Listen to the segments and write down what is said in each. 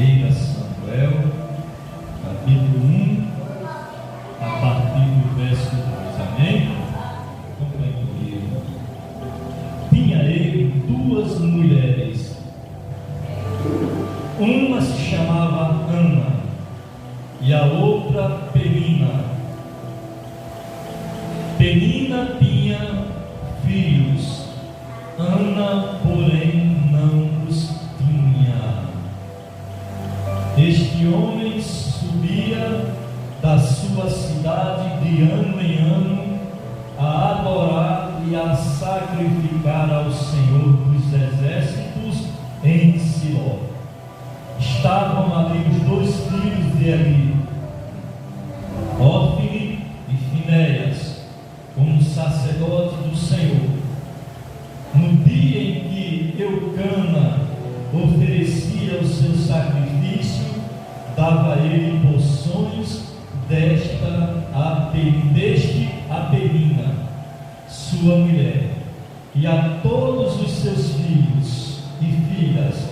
1 Samuel, capítulo 1, a partir do verso 2. Amém? Acompanhe comigo. Tinha ele duas mulheres. Uma se chamava Ana e a outra Penina. Penina tinha filhos, Ana, porém, não os tinha. Este homem subia da sua cidade de ano em ano a adorar e a sacrificar ao Senhor dos Exércitos em Siló. Estavam ali os dois filhos de Eli, Hófni e Finéias, como sacerdotes do Senhor. No dia em que Eucana oferecia o seu sacrifício, dava ele porções deste a Penina, sua mulher, e a todos os seus filhos e filhas.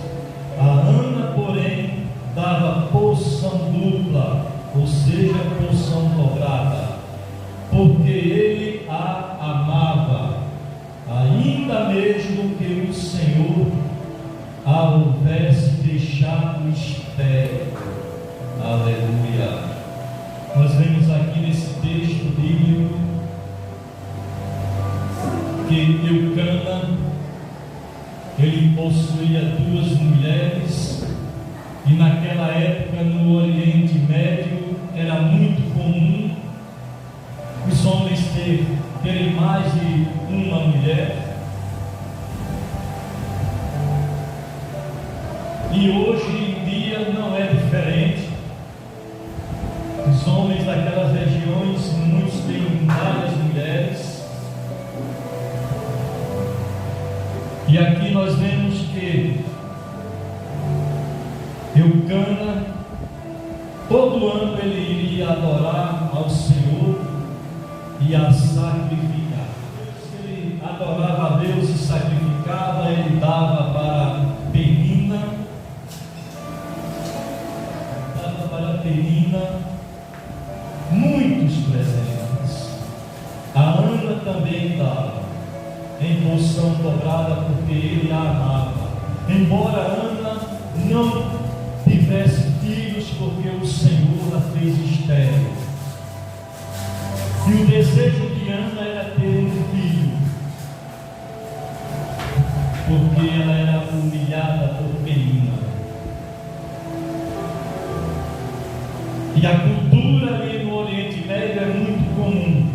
A Ana, porém, dava porção dupla, ou seja, porção dobrada, porque ele a amava, ainda mesmo que o Senhor a houvesse deixado estéril. Aleluia. Nós vemos aqui nesse texto bíblico que Eucana, ele possuía duas mulheres, e naquela época no Oriente Médio era muito comum os homens terem mais de uma mulher. E hoje em dia não é diferente. Os homens daquelas regiões, muitos têm várias mulheres. E aqui nós vemos que Eucana, todo ano ele iria adorar ao Senhor e a sacrificar. Se ele adorava a Deus e sacrificava, ele dava para Penina, muitos presentes. A Ana também dava em porção dobrada, porque ele a amava, embora Ana não tivesse filhos, porque o Senhor a fez estéril. E o desejo de Ana era ter um filho, porque ela era humilhada por Penina. E a cultura ali no Oriente Médio é muito comum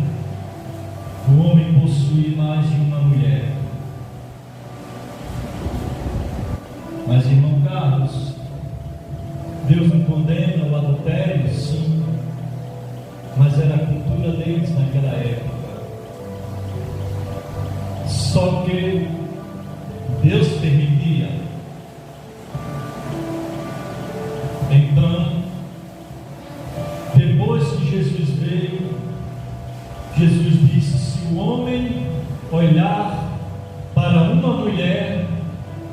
o homem possuir mais de uma mulher. Mas, irmão Carlos, Deus não condena o adultério? Sim, mas era a cultura deles naquela época. Só que Deus permitia. Então, depois que Jesus veio, Jesus disse: se o homem olhar para uma mulher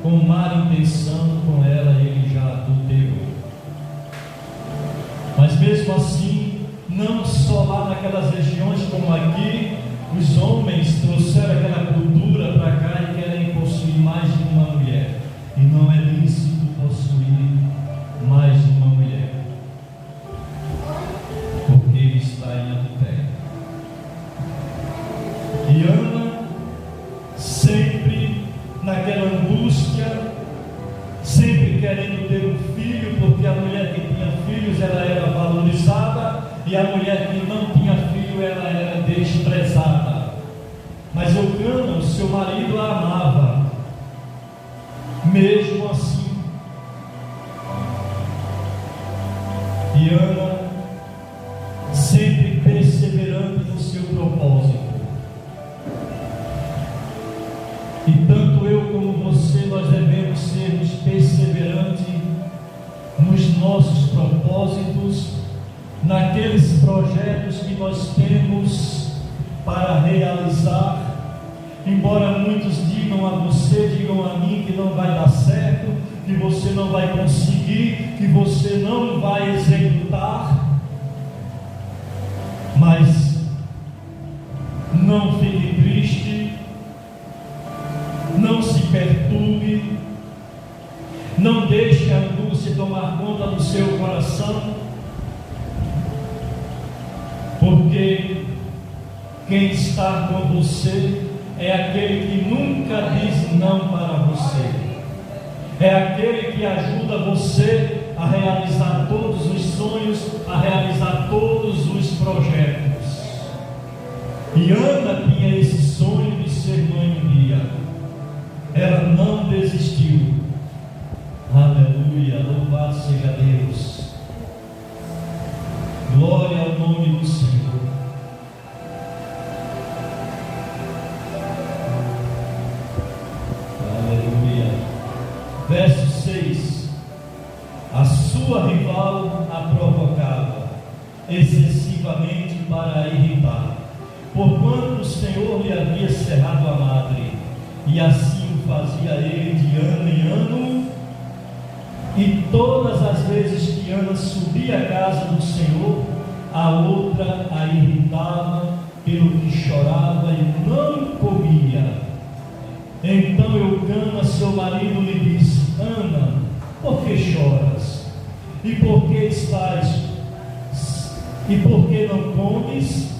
com má intenção, com ela ele já adulterou. Mas mesmo assim, não só lá naquelas regiões como aqui, os homens trouxeram aquela cultura para cá e querem possuir mais de uma mulher. E não é lícito possuir mais de uma mulher, porque ele está em adultério. E Ana, sempre naquela angústia, sempre querendo ter um filho, porque a mulher que tinha filhos ela era valorizada, e a mulher que não tinha filho ela era desprezada. Mas Eucana, o seu marido, a amava, mesmo assim. E Ana, sempre perseverante no seu propósito. E tanto eu como você, nós devemos sermos perseverantes nos nossos propósitos, naqueles projetos que nós temos para realizar. Embora muitos digam a você, digam a mim que não vai dar certo, que você não vai conseguir, conseguir, que você não vai executar, mas não fique triste, não se perturbe, não deixe a angústia tomar conta do seu coração, porque quem está com você é aquele que nunca diz não para você, é aquele que ajuda você a realizar todos os sonhos, a realizar todos os projetos. E Ana tinha esse sonho de ser mãe um dia, ela não desistiu. Aleluia, louvado seja Deus, glória ao nome do Senhor. Aleluia. Verso 6: a sua rival a provocava excessivamente para a irritar, porquanto o Senhor lhe havia cerrado a madre, e assim o fazia ele de ano em ano. E todas as vezes que Ana subia à casa do Senhor, a outra a irritava, pelo que chorava e não comia. Então Eucana, seu marido, lhe disse: Ana, por que choras? E por que não comes?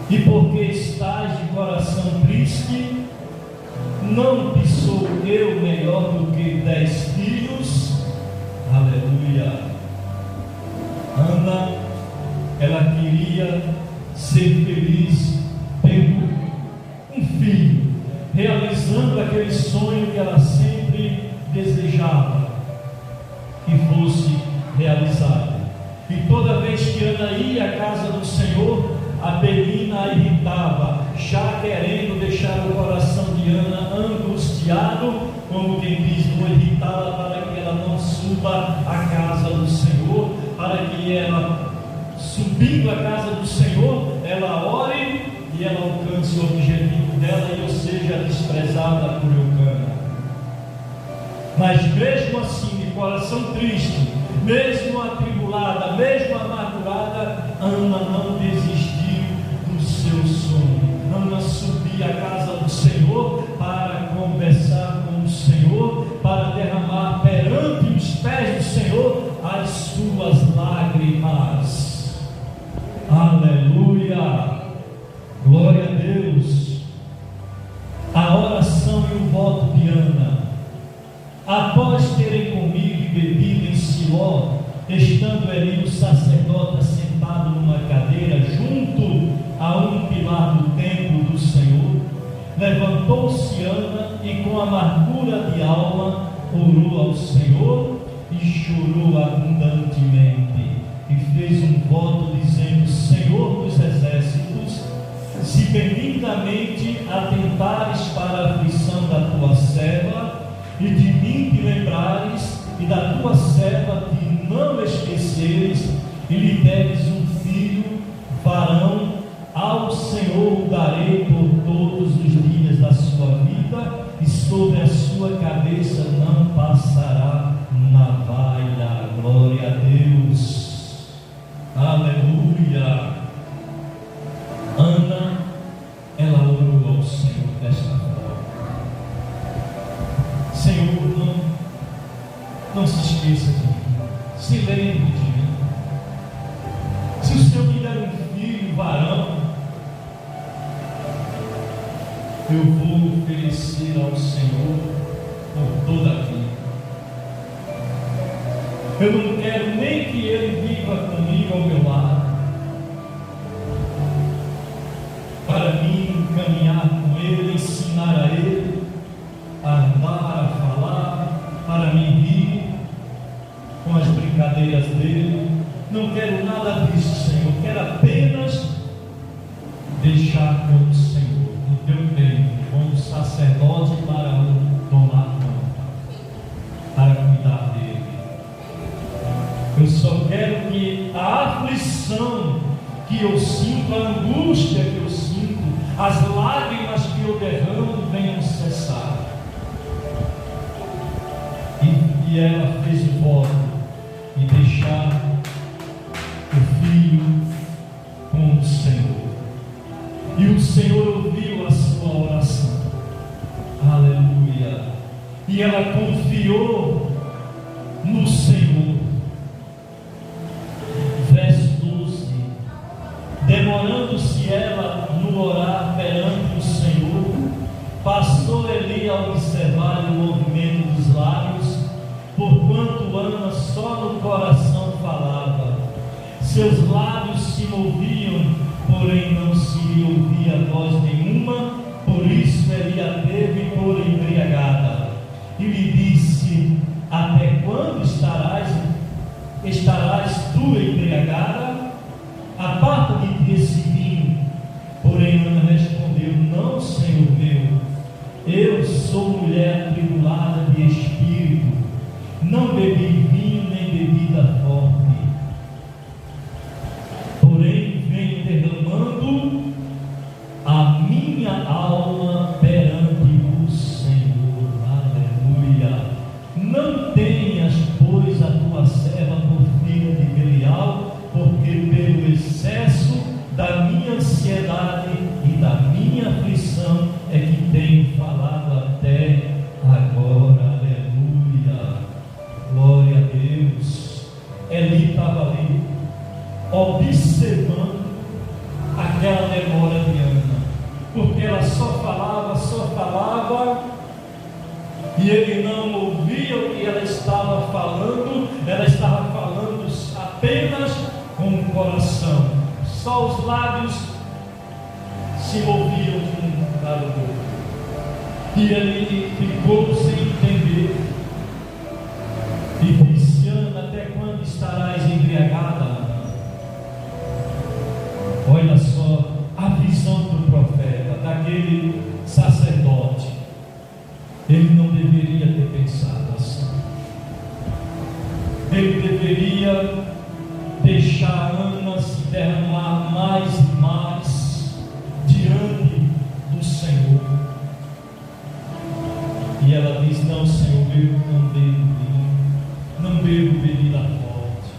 E por que estás de coração triste? Não te sou eu melhor do que 10 filhos? Aleluia. Ana, ela queria ser feliz tendo um filho, realizando aquele sonho que ela sempre desejava que fosse realizado. E toda vez que Ana ia à casa do Senhor, a Penina a irritava, já querendo deixar o coração de Ana angustiado, como quem diz, vou irritá-la para que ela não suba à casa do Senhor, para que ela, subindo à casa do Senhor, ela ore e ela alcance o objetivo dela e eu seja desprezada por Eucana. Mas mesmo assim, de coração triste, mesmo atribulada, mesmo amargurada, Ana não desistiu do seu sonho. Ana subia à casa do Senhor para conversar com o Senhor, para derramar perante os pés do Senhor as suas lágrimas. Aleluia, glória a Deus. A oração e o voto de Ana, após terem comido e bebido em Siló, estando Eli o sacerdote assentado numa cadeira junto a um pilar do templo do Senhor, levantou-se Ana e com amargura de alma orou ao Senhor e chorou abundantemente e fez um voto dizendo: Senhor dos exércitos, se benignamente atentares para a aflição da tua serva e de mim te lembrares e da tua serva te não esqueceres e lhe deres um filho varão, ao Senhor o darei por todos os dias da sua vida e sobre a sua cabeça não passará navalha. Glória a Deus, aleluia. Ana, ela orou ao Senhor desta forma: Senhor, não se esqueça de mim, se lembre de mim. Se o Senhor me der um filho varão, eu vou oferecer ao Senhor por toda a vida. Eu não quero nem que ele viva comigo ao meu lado, para mim caminhar com ele, ensinar a ele a andar, a falar, para me rir com as brincadeiras dele. Não quero nada disso, Senhor. Quero apenas deixar com o Senhor, no teu tempo, como sacerdote, para o tomar conta, para cuidar dele. Eu só quero que a aflição que eu sinto, a angústia que eu sinto, as lágrimas que eu derramo venham cessar. E E ela fez o voto de deixar o filho com o Senhor. E o Senhor ouviu a sua oração. Aleluia. E ela confiou no Senhor. Verso 12. Demorando-se ela no orar perante o Senhor, passou Eli a observar o movimento dos lábios, porquanto Ana só no coração falava. Seus lábios se moviam, porém não se lhe ouvia voz nenhuma. Por isso Eli a teve por embriagada. E lhe disse: até quando estarás tu embriagada? Aparta-me desse vinho. Porém Ana respondeu: não, Senhor meu, eu sou mulher atribulada de espírito, não bebi vinho nem bebida forte, porém venho derramando a minha alma perante o Senhor. Aleluia. Não tenhas, pois, a tua serva por filha de Belial, porque pelo excesso da minha ansiedade e da minha aflição é que tenho falado até agora. Aleluia. Glória a Deus. Eli estava ali observando aquela demora de Ana, porque ela só falava, e ele não ouvia o que ela estava falando apenas com o coração, só os lábios se moviam de um para o outro, e ele ficou sem entender, e disse: Ana, até quando estarás embriagada? Olha só a visão do profeta, daquele sacerdote. Ele não deveria ter pensado assim. Ele deveria deixar Ana se derramar mais e mais diante do Senhor. E ela diz: não, Senhor, eu não bebo vinho, não bebo bebida forte,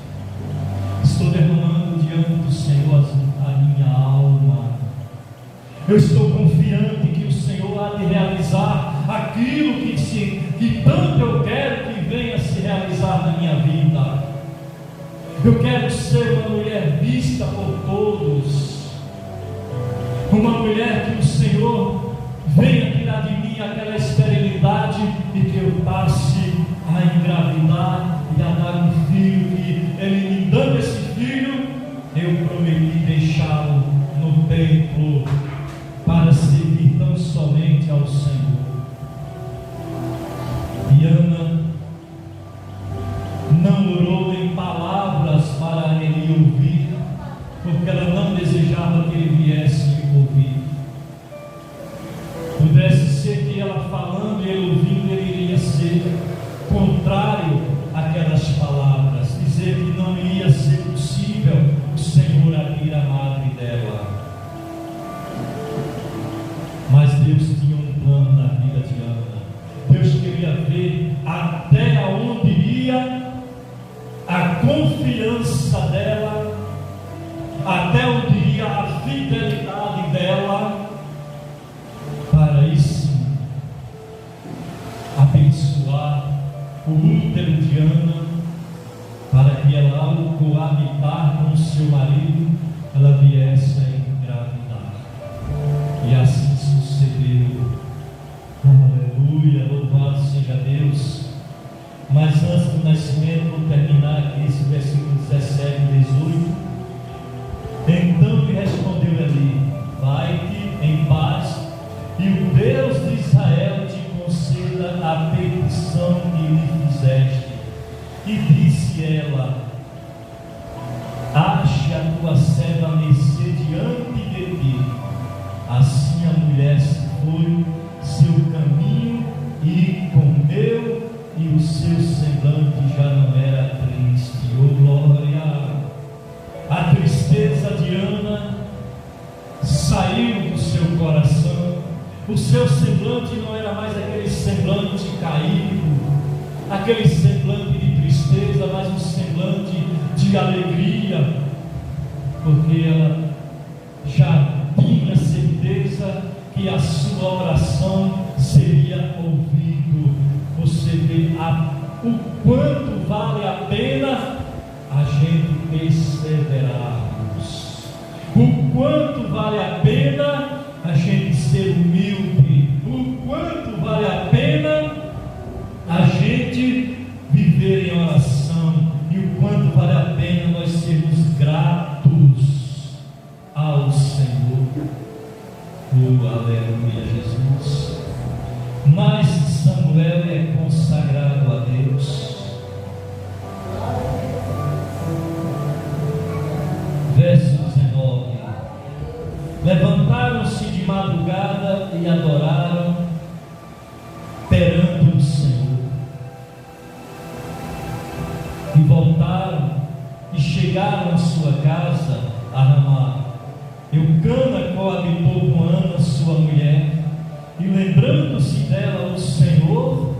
estou derramando diante do Senhor a minha alma. Eu estou confiante que o Senhor há de realizar aquilo que tanto eu quero que venha se realizar na minha vida. Eu quero ser uma mulher vista por todos, uma mulher que o Senhor venha tirar de mim aquela esterilidade e que eu passe a engravidar e a dar um filho, que Ele me dando esse filho, eu prometi deixá-lo no templo para servir tão somente ao Senhor. E Ana não orou em palavras para ele ouvir, porque ela não desejava que ele viesse ouvir. Pudesse ser que ela falando e ele ouvindo, ele iria ser contrário àquelas palavras, dizer que não iria ser possível o Senhor abrir a madre dela. Mas Deus tinha um plano na vida de Ana. Deus queria ver até onde ia a confiança dela, até onde ia a fidelidade dela, para isso abençoar o útero de Ana, para que ela, ao coabitar com o seu marido, ela viesse a engravidar. E assim sucedeu. Aleluia, louvado seja Deus. Mas antes do nascimento, vou terminar aqui esse versículo 17 e 18. Então lhe respondeu Eli: vai-te em paz, e o Deus de Israel te conceda a petição que lhe fizeste. E disse ela: ache a tua serva a mercê diante de ti. Assim a mulher se foi seu caminho e comeu, e o seu semblante já não era triste. Oh glória! A tristeza de Ana saiu do seu coração. O seu semblante não era mais aquele semblante caído, aquele semblante de tristeza, mas um semblante de alegria, porque ela já tinha certeza que a sua oração seria ouvida. Você vê o quanto vale a pena a gente perseverarmos, o quanto vale a pena a gente ser humilde, o quanto vale a pena a gente viver em oração, e o quanto vale a pena nós sermos gratos ao Senhor. Aleluia, Jesus. Mas Samuel é consagrado a Deus. Verso 19: levantaram-se de madrugada e adoraram perante o Senhor, e voltaram e chegaram à sua casa a Ramá. Eucana coabitou com Ana, sua mulher, e lembrando-se dela o Senhor,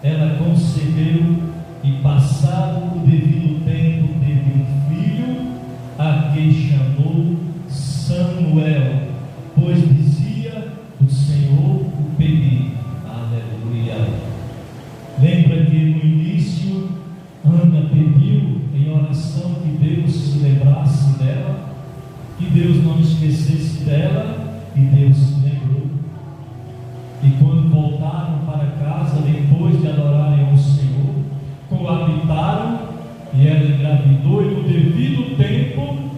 ela concebeu, e passado o devido tempo teve um filho, a que chamou Samuel, pois dizia: o Senhor o pediu. Aleluia. Lembra que no início Ana pediu em oração que Deus se lembrasse dela, que Deus não esquecesse dela, e Deus se lembrou. E quando voltaram para casa, depois de adorarem ao Senhor, coabitaram, e ela engravidou, e no devido tempo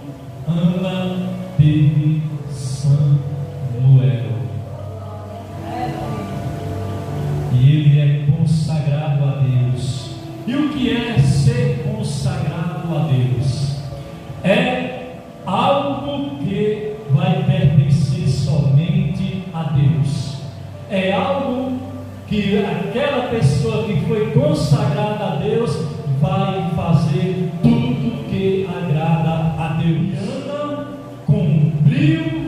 Ana teve Samuel. E ele é consagrado a Deus. E o que é ser consagrado a Deus? É algo que vai pertencer somente a Deus. É algo que aquela pessoa que foi consagrada a Deus vai fazer tudo que agrada a Deus. E Ana cumpriu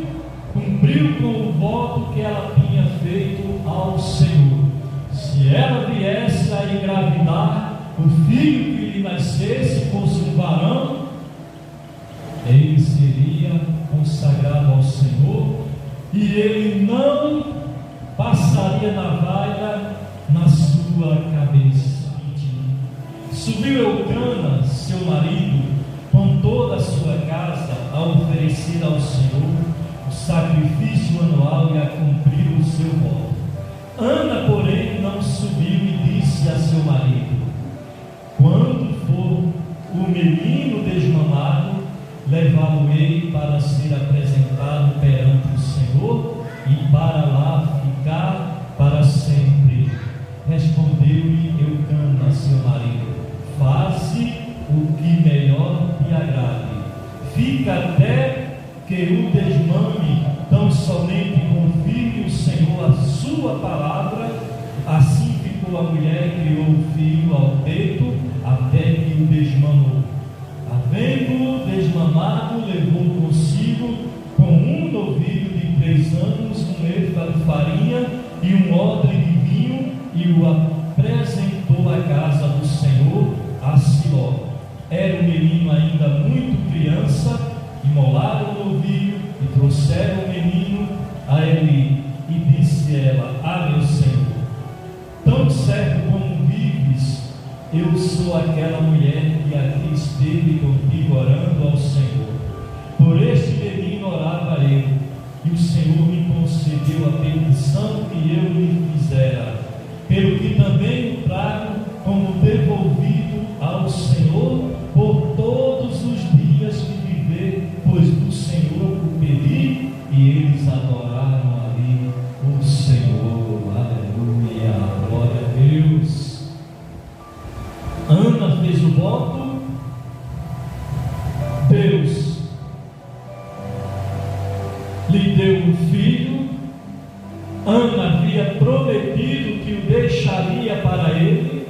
com o voto que ela tinha feito ao Senhor. Se ela viesse a engravidar, o filho que lhe nascesse fosse um varão, ele seria consagrado ao Senhor, e ele não passaria navalha na sua cabeça. Subiu Eucana, seu marido, com toda a sua casa, a oferecer ao Senhor o sacrifício anual e a cumprir o seu voto. Ana, porém, não subiu e disse a seu marido: quando for o menino desmamado, levá-lo-ei para ser apresentado perante o Senhor, e para lá ficar para sempre. Respondeu-lhe Eucana, seu marido: faze o que melhor te agrade. Fica até que o desmame, tão somente confirme o Senhor a sua palavra. Assim ficou a mulher e criou o filho ao peito, até que o desmamou. Havendo-o desmamado, levou consigo, com um novilho de 3 anos, um efa de farinha e um odre de vinho, e o apresentou à casa do Senhor, a Siló. Era o menino ainda muito criança. Imolaram o novilho e trouxeram o menino a Eli. E disse ela: meu Senhor, tão certo como vives, eu sou aquela mulher que aqui esteve contigo orando ao Senhor. Por este menino orava eu, e o Senhor me concedeu a petição que eu lhe fizera, pelo que também o trago como devolvido ao Senhor por todos os dias que viver, pois do Senhor o pedi. E eles adoraram ali o Senhor. Aleluia, glória a Deus. Ana fez o voto, Deus lhe deu um filho. Ana havia prometido que o deixaria para ele,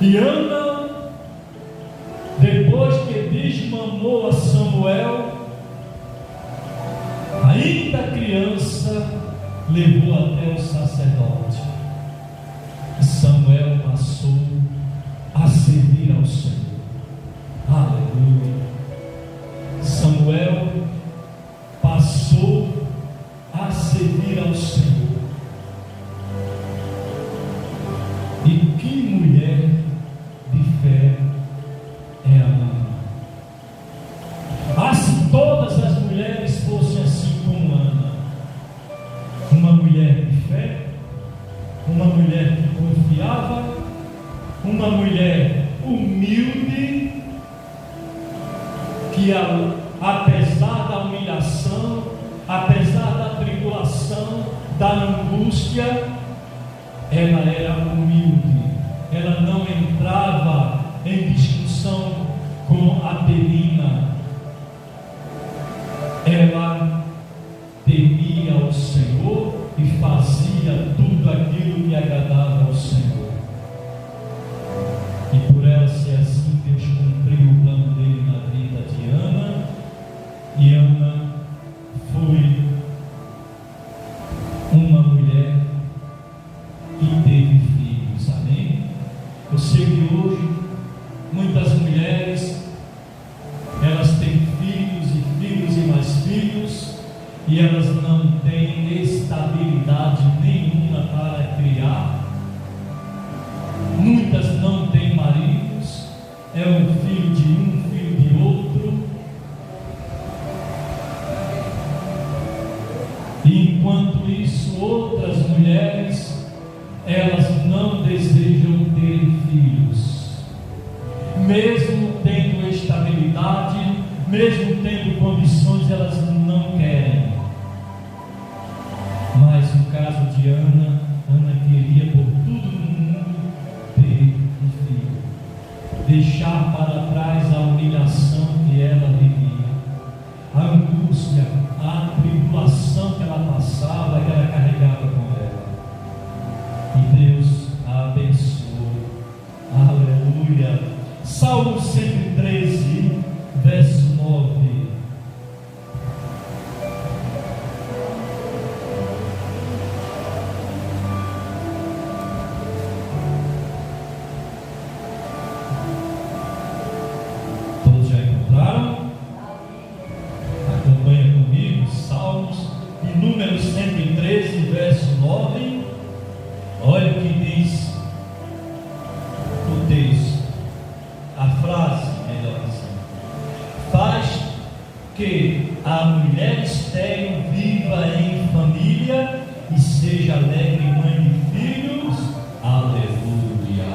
e Ana, depois que desmamou a Samuel, ainda criança, levou até o sacerdote. Samuel passou a servir ao Senhor. Aleluia. Samuel passou a servir ao Senhor. E que mulher de fé é a Ana? Ah, se todas as mulheres fossem assim como Ana, uma mulher de fé, uma mulher que confiava, uma mulher humilde, que apesar da humilhação, apesar da tribulação, da angústia, ela era humilde, ela não entrava em discussão com a Penina, ela temia ao Senhor e fazia tudo aquilo que agradava ao Senhor. E por ela ser assim, Deus cumpriu o plano dele na vida de Ana, e Ana foi uma mulher que teve filhos. Amém? Eu sei que hoje muitas mulheres, elas têm filhos e filhos e mais filhos, e elas não têm estabilidade nenhuma para criar. Muitas não têm maridos, é um filho de um, filho de outro. E enquanto isso, outras mulheres, elas não desejam ter filhos, mesmo tendo estabilidade, mesmo tendo condições, elas não querem. Mas no caso de Ana, Ana queria por tudo no mundo ter um filho, deixar para trás a humilhação que ela vivia, a angústia, a tribulação que ela passava, que ela carregava com ela. E Deus a abençoou. Aleluia. Salmo 113, verso 9. Todos já encontraram? Acompanha comigo, Salmos de número 113, verso 9. Olha o que diz o texto, a frase, melhor assim: faz que a mulher estéril viva em família e seja alegre mãe de filhos. Aleluia.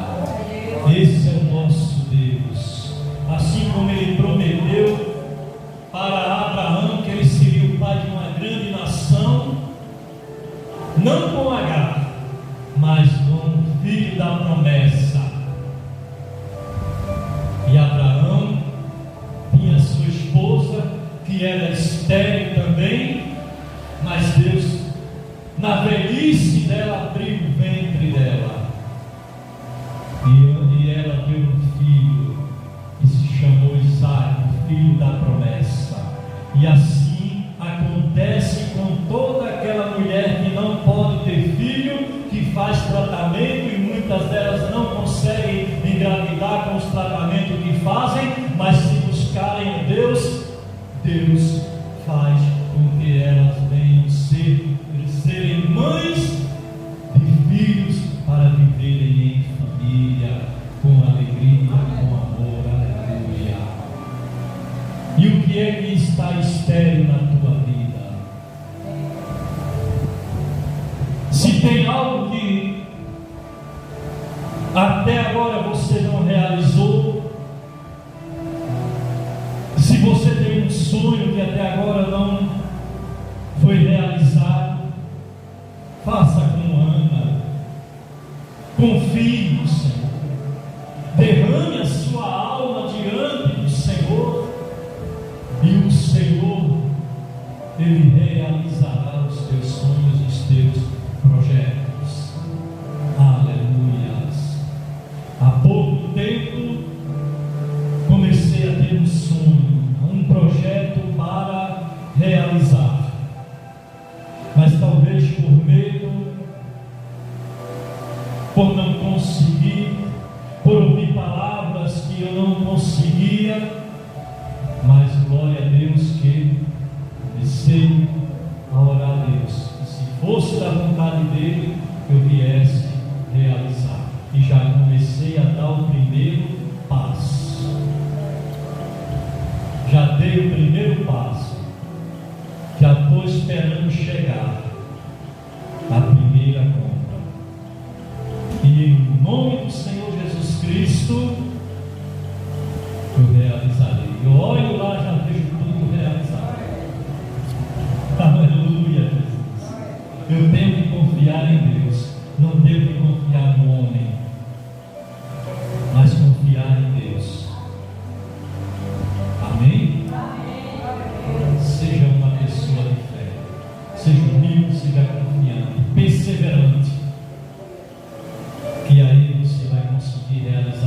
Esse é o nosso Deus. Assim como Ele prometeu para Abraão que ele seria o pai de uma grande nação, não com Agar, mas com o filho da promessa. E Abraão tinha sua esposa, que era estéril também, mas Deus, na velhice dela, abriu o ventre dela, e ela deu um filho, que se chamou Isaac, o filho da promessa. E assim acontece com toda aquela mulher que não pode ter filho, que faz tratamento, e muitas delas não conseguem engravidar com os tratamentos que fazem, mas se buscarem Deus, Deus faz com que elas venham serem mães de filhos para viverem em família, com alegria, com amor. Aleluia. E o que é que está estéril na tua vida? Se tem algo que até agora você não realizou, se você tem um sonho que até agora não foi realizado, faça como Ana, confie no Senhor, derrame a sua alma diante do Senhor, e o Senhor, Ele realizará os teus sonhos, os teus projetos. Aleluia. Há pouco tempo comecei a ter um sonho, um projeto para realizar, mas talvez por medo, por não conseguir, por ouvir palavras que eu não conseguia, mas glória a Deus que comecei a orar a Deus, que se fosse da vontade dele, eu viesse realizar. E já comecei a dar o primeiro passo. Já dei o primeiro passo. Já estou esperando chegar a primeira compra. E em nome do Senhor Jesus Cristo, eu realizarei. Eu olho lá, já vejo tudo realizado. Aleluia, Jesus. Eu tenho que confiar em Deus. Não devo que confiar no homem, mas confiar em Deus. Amém? Seja uma pessoa de fé. Seja humilde, seja confiante, perseverante. Que aí você vai conseguir realizar